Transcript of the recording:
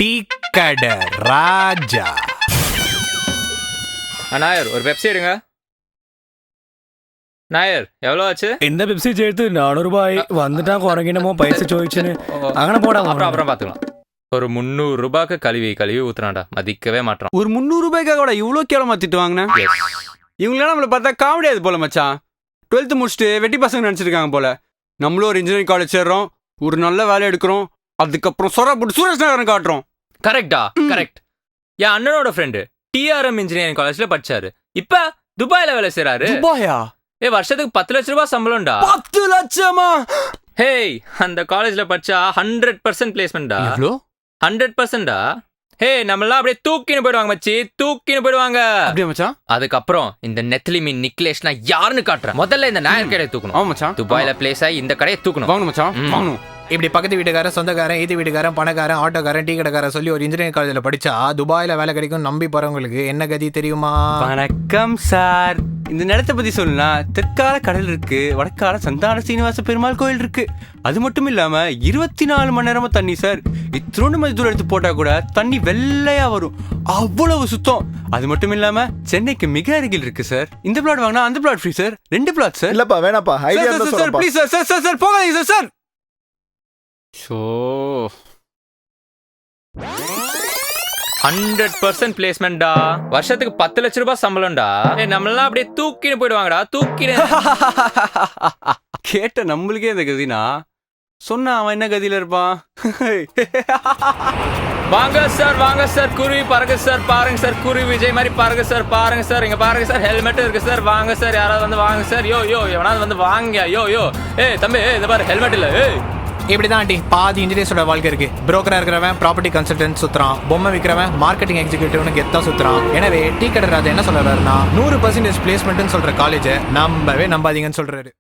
Tea கடை ராஜா. நாயர் ஒரு Pepsi எடுங்க. നായർ എവ്വളോ ആச்சு? இந்த பெப்சி சேர்த்து 400 ரூபாய் வந்துட்டா குறைக்கணுமோ பைசா ചോദിச்சுன்னு അങ്ങനെ போடா. அப்புறம் பாத்துக்கலாம். ஒரு 300 ரூபாய்க்கு கழுவி ஊத்துறான்டா, மதிக்கவே மாட்டான். ஒரு 300 ரூபாய்க்காக கூட இவ்வளோ கேவலமா திட்டு வாங்கினேன். இவங்களாம் நம்மளை பார்த்தா காமெடியாது போல மச்சான். 12th முடிச்சுட்டு வெட்டி பசங்க நினச்சிருக்காங்க போல. நம்மளும் ஒரு இன்ஜினியரிங் காலேஜ் சேர்றோம், ஒரு நல்ல வேலை எடுக்கிறோம், அதுக்கப்புறம் போட்டு சூரஜ் நகரம் காட்டுறோம். கரெக்டா? கரெக்ட். என் அண்ணனோட ஃப்ரெண்டு டிஆர்எம் இன்ஜினியரிங் காலேஜ்ல படிச்சாரு, இப்ப துபாயில வேலை செய்றாரு. துபாயா? வருஷத்துக்கு 10 லட்சம் ரூபாய் சம்பளம்டா. 10 லட்சமா? ஹேய், அந்த காலேஜ்ல படிச்சா 100% பிளேஸ்மெண்டா. 100%டா. ஹே, நம்மளாம் அப்படியே தூக்கின்னு போயிடுவாங்க மச்சி, தூக்கின்னு போயிடுவாங்க. அப்படியே மச்சான். அதுக்கப்புறம் இந்த நெத்லி மீன் நிக்லேஷ்னா யாருன்னு காட்டுறேன். முதல்ல இந்த நாயர் கடையை தூக்கணும். ஆமா மச்சான். துபாயில பிளேஸ் ஆகி இந்த கடையை தூக்கணும். வாங்கணும் மச்சான், வாங்கணும். இப்படி பக்கத்து வீட்டுக்காரன், சொந்தக்காரன், ஈதி வீட்டுக்காரன், பணக்காரன், ஆட்டோக்காரன், டீ கடைக்காரன் சொல்லி ஒரு இன்ஜினியரிங் காலேஜில் படிச்சா துபாயில வேலை கிடைக்கும் நம்பி போறவங்களுக்கு என்ன கதி தெரியுமா? வணக்கம் சார். இந்த நிலத்தை பத்தி சொல்லணும்னா தெற்கால கடல் இருக்கு, வடக்கால சந்தான சீனிவாச பெருமாள் கோயில் இருக்கு. அது மட்டும் இல்லாம 24 மணி நேரமும் தண்ணி சார். இத்திரோண்டு மதித்தூள் எடுத்து போட்டா கூட தண்ணி வெள்ளையா வரும், அவ்வளவு சுத்தம். அது மட்டும் இல்லாம சென்னைக்கு மிக அருகில் இருக்கு சார். இந்த பிளாட் வாங்கினா அந்த flat free sir. 2 flat sir. இல்லப்பா வேணாப்பா, ஐடியா இருந்தா சார் சொல்லுப்பா. ப்ளீஸ் சார் சார் சார் போகாதீங்க சார் சார். ஷோ 100% பிளேஸ்மெண்டா. வருஷத்துக்கு 10 லட்சம் ரூபாய் சம்பளம்டா. நம்மளாம் அப்படியே தூக்கின்னு போயிடுவாங்கடா, தூக்கின்னு. கேட்ட நம்மளுக்கே இந்த கதினா சொன்னா அவன் என்ன கதியில இருப்பான்? வாங்க சார் குருவி பறகு சார், பாருங்க சார், குருவி விஜய் மாதிரி பாருங்க சார், பாருங்க சார், இங்க பாருங்க சார், ஹெல்மெட் இருக்கு சார். வாங்க சார், யாராவது வந்து வாங்க சார். யோ எவனாவது வந்து வாங்க. யோ தம்பி, இந்த பாரு ஹெல்மெட் இல்ல. இப்படிதான் ஆண்டி பாதி இன்ஜினியர்ஸோட வாழ்க்கை இருக்கு. புரோக்கரா இருக்கிறவன் ப்ராப்பர்ட்டி கன்சல்டன்ட் சுத்துறான், பொம்மை விற்கிறவன் மார்க்கெட்டிங் எக்ஸிக்யூட்டிவ்னு கெத்தா சுத்துறான். எனவே டீ கடை ராஜா என்ன சொல்றாருன்னா 100% பிளேஸ்மெண்ட்னு சொல்ற காலேஜை நம்பவே நம்பாதீங்கன்னு சொல்றாரு.